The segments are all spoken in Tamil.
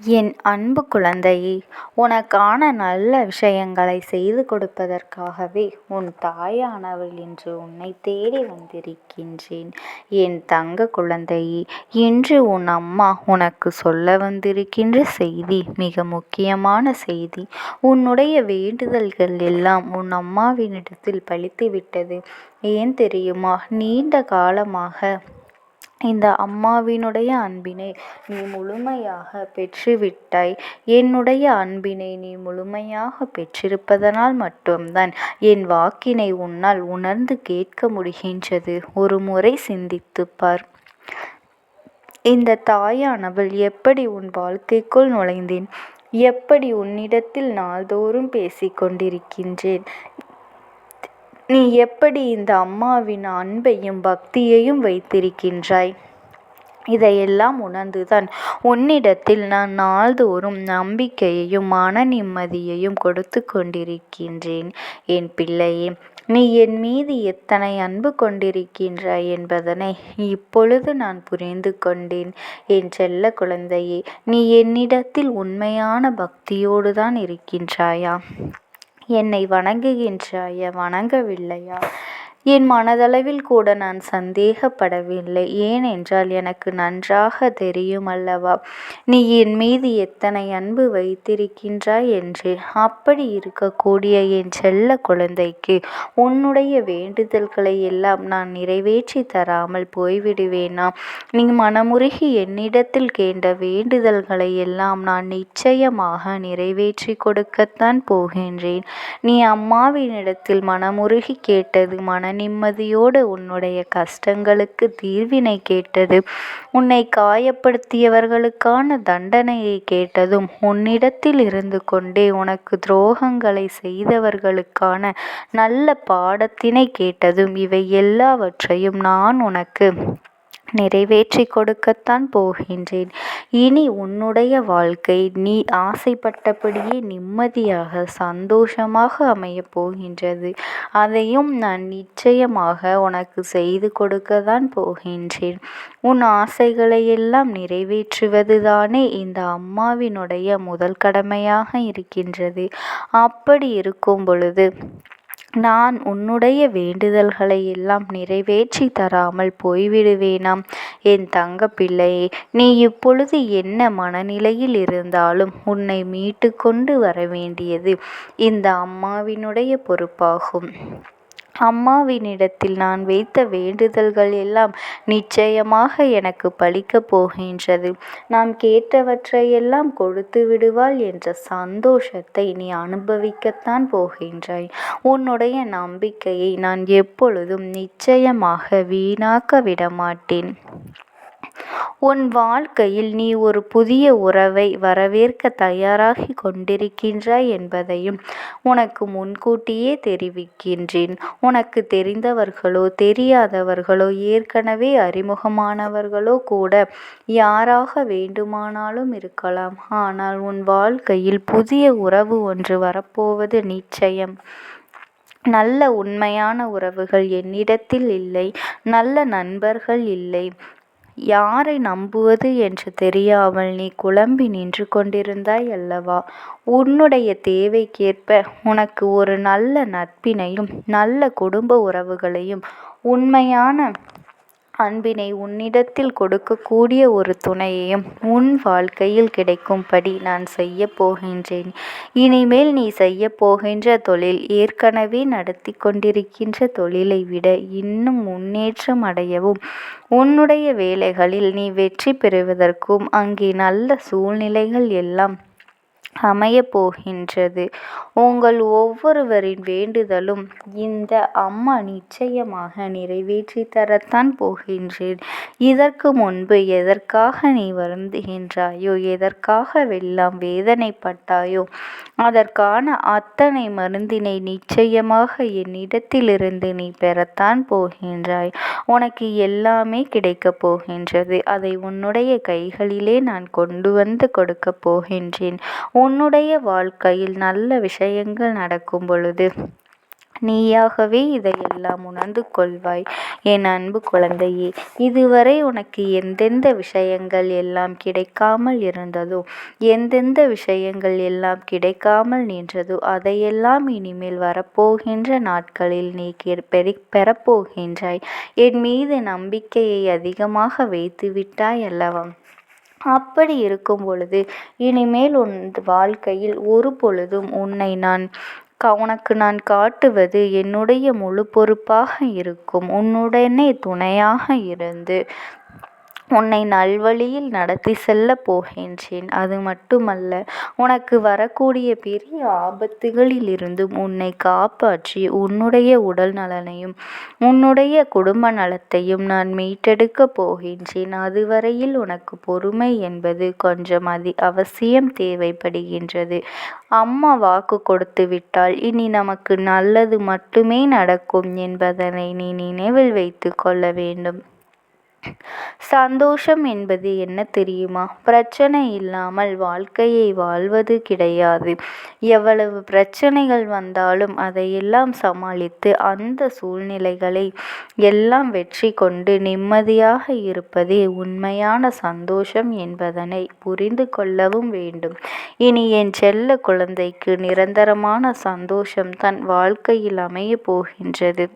என் அன்பு குழந்தையே, உனக்கான நல்ல விஷயங்களை செய்து கொடுப்பதற்காகவே உன் தாயானவள் இன்று உன்னை தேடி வந்திருக்கின்றேன். என் தங்க குழந்தையே, இன்று உன் அம்மா உனக்கு சொல்ல வந்திருக்கின்ற செய்தி மிக முக்கியமான செய்தி. உன்னுடைய வேண்டுதல்கள் எல்லாம் உன் அம்மாவினிடத்தில் பலித்துவிட்டது. ஏன் தெரியுமா? நீண்ட காலமாக இந்த அம்மாவினுடைய அன்பினை நீ முழுமையாக பெற்றுவிட்டாய். என்னுடைய அன்பினை நீ முழுமையாக பெற்றிருப்பதனால் மட்டும்தான் என் வாக்கினை உன்னால் உணர்ந்து கேட்க முடிகின்றது. ஒரு முறை சிந்தித்துப் பார். இந்த தாயானவள் எப்படி உன் வாழ்க்கைக்குள் நுழைந்தேன், எப்படி உன்னிடத்தில் நாள்தோறும் பேசிக்கொண்டிருக்கின்றேன், நீ எப்படி இந்த அம்மாவின் அன்பையும் பக்தியையும் வைத்திருக்கின்றாய், இதையெல்லாம் உணர்ந்துதான் உன்னிடத்தில் நான் நாள்தோறும் நம்பிக்கையையும் மன நிம்மதியையும் கொடுத்து கொண்டிருக்கின்றேன். என் பிள்ளையே, நீ என் மீது எத்தனை அன்பு கொண்டிருக்கின்றாய் என்பதனை இப்பொழுது நான் புரிந்து கொண்டேன். என் செல்ல குழந்தையே, நீ என்னிடத்தில் உண்மையான பக்தியோடு தான் இருக்கின்றாயா? என்னை வணங்குகின்றாயா, வணங்கவில்லையா? என் மனதளவில் கூட நான் சந்தேகப்படவில்லை. ஏனென்றால் எனக்கு நன்றாக தெரியும் அல்லவா நீ என் மீது எத்தனை அன்பு வைத்திருக்கின்றாய் என்று. அப்படி இருக்கக்கூடிய என் செல்ல குழந்தைக்கு உன்னுடைய வேண்டுதல்களை எல்லாம் நான் நிறைவேற்றி தராமல் போய்விடுவேனா? நீ மனமுருகி என்னிடத்தில் கேட்ட வேண்டுதல்களை எல்லாம் நான் நிச்சயமாக நிறைவேற்றி கொடுக்கத்தான் போகின்றேன். நீ அம்மாவினிடத்தில் மனமுருகி கேட்டது, மன நிம்மதியோடு உன்னுடைய கஷ்டங்களுக்கு தீர்வினை கேட்டது, உன்னை காயப்படுத்தியவர்களுக்கான தண்டனையை கேட்டதும், உன்னிடத்தில் இருந்து கொண்டே உனக்கு துரோகங்களை செய்தவர்களுக்கான நல்ல பாடத்தினை கேட்டதும், இவை எல்லாவற்றையும் நான் உனக்கு நிறைவேற்றி கொடுக்கத்தான் போகின்றேன். இனி உன்னுடைய வாழ்க்கை நீ ஆசைப்பட்டபடியே நிம்மதியாக சந்தோஷமாக அமையப் போகின்றது. அதையும் நான் நிச்சயமாக உனக்கு செய்து கொடுக்கத்தான் போகின்றேன். உன் ஆசைகளை எல்லாம் நிறைவேற்றுவதுதானே இந்த அம்மாவினுடைய முதல் கடமையாக இருக்கின்றது. அப்படி இருக்கும் பொழுது நான் உன்னுடைய வேண்டுதல்களை எல்லாம் நிறைவேற்றி தராமல் போய்விடுவேனாம்? என் தங்க பிள்ளையே, நீ இப்பொழுது என்ன மனநிலையில் இருந்தாலும் உன்னை மீட்டு கொண்டு வர வேண்டியது இந்த அம்மாவினுடைய பொறுப்பாகும். அம்மாவினிடத்தில் நான் வைத்த வேண்டுதல்கள் எல்லாம் நிச்சயமாக எனக்கு பலிக்கப் போகின்றது. நாம் கேட்டவற்றையெல்லாம் கொடுத்து விடுவாள் என்ற சந்தோஷத்தை நீ அனுபவிக்கத்தான் போகின்றாய். உன்னுடைய நம்பிக்கையை நான் எப்பொழுதும் நிச்சயமாக வீணாக்க விடமாட்டேன். உன் வாழ்க்கையில் நீ ஒரு புதிய உறவை வரவேற்க தயாராகி கொண்டிருக்கின்றாய் என்பதையும் உனக்கு முன்கூட்டியே தெரிவிக்கின்றேன். உனக்கு தெரிந்தவர்களோ தெரியாதவர்களோ ஏற்கனவே அறிமுகமானவர்களோ கூட யாராக வேண்டுமானாலும் இருக்கலாம். ஆனால் உன் வாழ்க்கையில் புதிய உறவு ஒன்று வரப்போவது நிச்சயம். நல்ல உண்மையான உறவுகள் என்னிடத்தில் இல்லை, நல்ல நண்பர்கள் இல்லை. யாரை நம்புவது என்று தெரியாமல் நீ குழம்பி நின்று கொண்டிருந்தாய் அல்லவா? உன்னுடைய தேவைக்கேற்ப உனக்கு ஒரு நல்ல நட்பினையும் நல்ல குடும்ப உறவுகளையும் உண்மையான அன்பினை உன்னிடத்தில் கொடுக்கக்கூடிய ஒரு துணையையும் உன் வாழ்க்கையில் கிடைக்கும்படி நான் செய்ய போகின்றேன். இனிமேல் நீ செய்ய போகின்ற தொழில் ஏற்கனவே நடத்தி கொண்டிருக்கின்ற தொழிலை விட இன்னும் முன்னேற்றம் அடையவும், உன்னுடைய வேலைகளில் நீ வெற்றி பெறுவதற்கும் அங்கே நல்ல சூழ்நிலைகள் எல்லாம் அமையப் போகின்றது. உங்கள் ஒவ்வொருவரின் வேண்டுதலும் இந்த அம்மா நிச்சயமாக நிறைவேற்றி தரத்தான் போகின்றேன். இதற்கு முன்பு எதற்காக நீ வருந்துகின்றாயோ, எதற்காகவெல்லாம் வேதனைப்பட்டாயோ, அதற்கான அத்தனை மருந்தினை நிச்சயமாக என்னிடத்திலிருந்து நீ பெறத்தான் போகின்றாய். உனக்கு எல்லாமே கிடைக்கப் போகின்றது. அதை உன்னுடைய கைகளிலே நான் கொண்டு வந்து கொடுக்கப் போகின்றேன். உன்னுடைய வாழ்க்கையில் நல்ல விஷயங்கள் நடக்கும் பொழுது நீயாகவே இதையெல்லாம் உணர்ந்து கொள்வாய். என் அன்பு குழந்தையே, இதுவரை உனக்கு எந்தெந்த விஷயங்கள் எல்லாம் கிடைக்காமல் இருந்ததோ, எந்தெந்த விஷயங்கள் எல்லாம் கிடைக்காமல் நின்றதோ, அதையெல்லாம் இனிமேல் வரப்போகின்ற நாட்களில் நீ பெறப்போகின்றாய். என் மீது நம்பிக்கையை அதிகமாக வைத்து விட்டாய் அல்லவா? அப்படி இருக்கும் பொழுது இனிமேல் உன் வாழ்க்கையில் ஒரு பொழுதும் உனக்கு நான் காட்டுவது என்னுடைய முழு பொறுப்பாக இருக்கும். உன்னுடனே துணையாக இருந்து உன்னை நல்வழியில் நடத்தி செல்லப் போகின்றேன். அது மட்டுமல்ல, உனக்கு வரக்கூடிய பெரிய ஆபத்துகளில் இருந்தும் உன்னை காப்பாற்றி உன்னுடைய உடல் நலனையும் உன்னுடைய குடும்ப நலத்தையும் நான் மீட்டெடுக்கப் போகின்றேன். அதுவரையில் உனக்கு பொறுமை என்பது கொஞ்சம் அவசியம் தேவைப்படுகின்றது. அம்மா வாக்கு கொடுத்து விட்டால் இனி நமக்கு நல்லது மட்டுமே நடக்கும் என்பதனை நீ நினைவில் வைத்து கொள்ள வேண்டும். சந்தோஷம் என்பது என்ன தெரியுமா? பிரச்சனை இல்லாமல் வாழ்க்கையை வாழ்வது கிடையாது. எவ்வளவு பிரச்சனைகள் வந்தாலும் அதையெல்லாம் சமாளித்து அந்த சூழ்நிலைகளை எல்லாம் வெற்றி கொண்டு நிம்மதியாக இருப்பதே உண்மையான சந்தோஷம் என்பதனை புரிந்து கொள்ளவும் வேண்டும். இனி என் செல்ல குழந்தைக்கு நிரந்தரமான சந்தோஷம் தன் வாழ்க்கையில் அமையப் போகின்றது.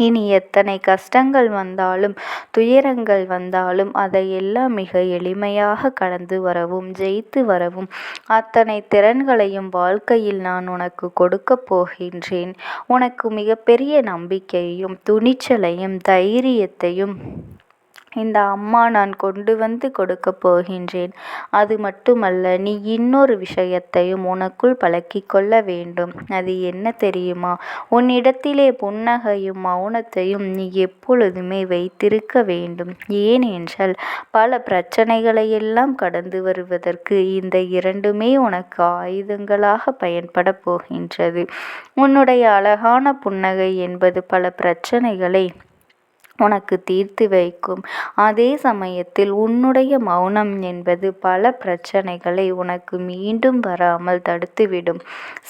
இனி எத்தனை கஷ்டங்கள் வந்தாலும் துயரங்கள் வந்தாலும் அதையெல்லாம் மிக எளிமையாக கடந்து வரவும் ஜெயித்து வரவும் அத்தனை திறன்களையும் வாழ்க்கையில் நான் உனக்கு கொடுக்கப் போகின்றேன். உனக்கு மிகப்பெரிய நம்பிக்கையையும் துணிச்சலையும் தைரியத்தையும் இந்த அம்மா நான் கொண்டு வந்து கொடுக்கப் போகின்றேன். அது மட்டுமல்ல, நீ இன்னொரு விஷயத்தையும் உனக்குள் பழக்கிக் கொள்ள வேண்டும். அது என்ன தெரியுமா? உன்னிடத்திலே புன்னகையும் மௌனத்தையும் நீ எப்பொழுதுமே வைத்திருக்க வேண்டும். ஏனென்றால் பல பிரச்சனைகளையெல்லாம் கடந்து வருவதற்கு இந்த இரண்டுமே உனக்கு ஆயுதங்களாக பயன்பட போகின்றது. உன்னுடைய அழகான புன்னகை என்பது பல பிரச்சனைகளை உனக்கு தீர்த்து வைக்கும். அதே சமயத்தில் உன்னுடைய மௌனம் என்பது பல பிரச்சனைகளை உனக்கு மீண்டும் வராமல் தடுத்துவிடும்.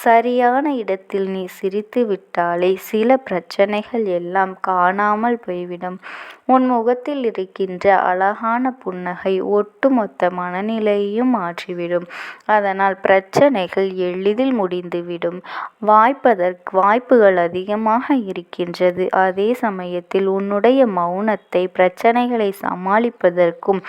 சரியான இடத்தில் நீ சிரித்து விட்டாலே சில பிரச்சனைகள் எல்லாம் காணாமல் போய்விடும். உன் முகத்தில் இருக்கின்ற அழகான புன்னகை ஒட்டுமொத்த மனநிலையையும் மாற்றிவிடும். அதனால் பிரச்சனைகள் எளிதில் முடிந்துவிடும். வாய்ப்புகள் அதிகமாக இருக்கின்றது. அதே சமயத்தில் உன்னுடைய மௌனத்தை பிரச்சனைகளை சமாளிப்பதற்கும்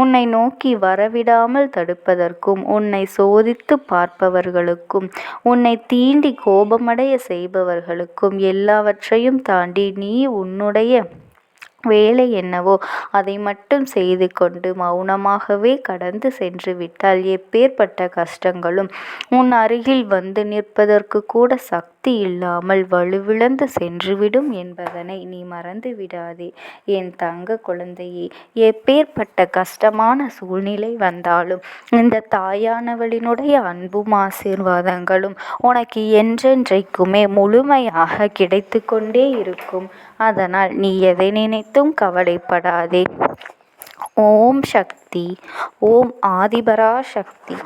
உன்னை நோக்கி வரவிடாமல் தடுப்பதற்கும் உன்னை சோதித்து பார்ப்பவர்களுக்கும் உன்னை தீண்டி கோபமடைய செய்பவர்களுக்கும் எல்லாவற்றையும் தாண்டி நீ உன்னுடைய வேலை என்னவோ அதை மட்டும் செய்து கொண்டு மௌனமாகவே கடந்து சென்று விட்டால் எப்பேற்பட்ட கஷ்டங்களும் உன் அருகில் வந்து நிற்பதற்கு கூட சக்தி இல்லாமல் வலுவிழந்து சென்றுவிடும் என்பதனை நீ மறந்து விடாதே. என் தங்க குழந்தையே, எப்பேற்பட்ட கஷ்டமான சூழ்நிலை வந்தாலும் இந்த தாயானவளினுடைய அன்பும் ஆசீர்வாதங்களும் உனக்கு என்றென்றைக்குமே முழுமையாக கிடைத்து கொண்டே இருக்கும். அதனால் நீ எதை நினைத்தும் கவலைப்படாதே. ஓம் சக்தி. ஓம் ஆதிபரா சக்தி.